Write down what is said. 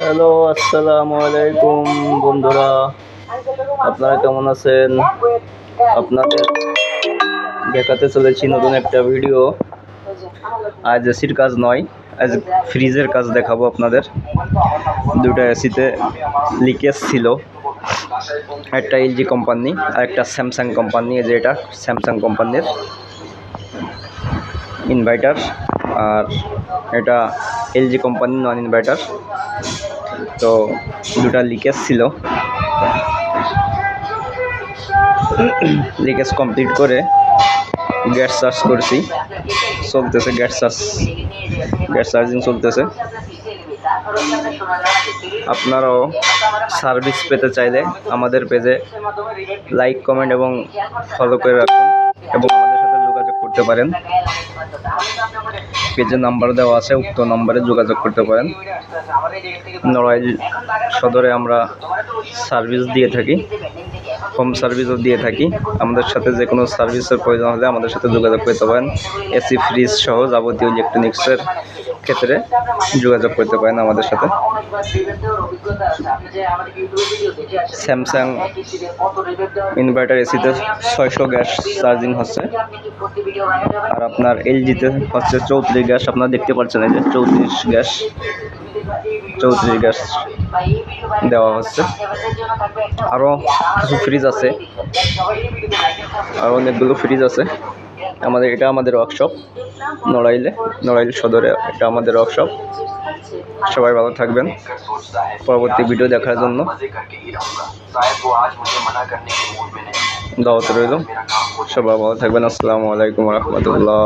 Hello, আসসালামু আলাইকুম বন্ধুরা। আপনারা কেমন আছেন? আপনাদের দেখাতে চলেছি নতুন একটা ভিডিও। আজ এসির কাজ নয়, আজ ফ্রিজের কাজ দেখাবো আপনাদের। দুটো এসিতে লিকেজ ছিল, একটা এলজি কোম্পানি আর একটা স্যামসাং কোম্পানি। যে এটা স্যামসাং কোম্পানির ইনভার্টার, আর এটা এলজি কোম্পানির নন ইনভার্টার। তো দুটা লিকেজ ছিল, লিকেজ কমপ্লিট করে গ্যাস চার্জ করছি, চলতেছে গ্যাস চার্জিং চলতেছে। আপনারাও সার্ভিস পেতে চাইলে আমাদের পেজে লাইক, কমেন্ট এবং ফলো করে রাখুন এবং আমাদের সাথে যোগাযোগ করতে পারেন। পেজের নাম্বার দেওয়া আছে, উক্ত নম্বরে যোগাযোগ করতে পারেন। নড়াইল সদরে আমরা সার্ভিস দিয়ে থাকি, হোম সার্ভিসও দিয়ে থাকি। আমাদের সাথে যে কোনো সার্ভিসের প্রয়োজন হলে আমাদের সাথে যোগাযোগ করতে পারেন। এসি, ফ্রিজ সহ যাবতীয় ইলেকট্রনিক্সের ক্ষেত্রে যোগাযোগ করতে পারেন আমাদের সাথে। স্যামসাং ইনভার্টার এসিতে 600 গ্যাস চার্জিং হচ্ছে, আর আপনার এলজিতে হচ্ছে 34 গ্যাস। আপনারা দেখতে পাচ্ছেন এই যে 34 গ্যাস দেওয়া হচ্ছে। আরও কিছু ফ্রিজ আছে, আরও অনেকগুলো ফ্রিজ আছে। এটা আমাদের ওয়ার্কশপ নড়াইল সদরে, এটা আমাদের ওয়ার্কশপ। সবাই ভালো থাকবেন। পরবর্তী ভিডিও দেখার জন্য দাওয়াত রইল। সবাই ভালো থাকবেন। আসসালামু আলাইকুম রহমতুল্লাহ।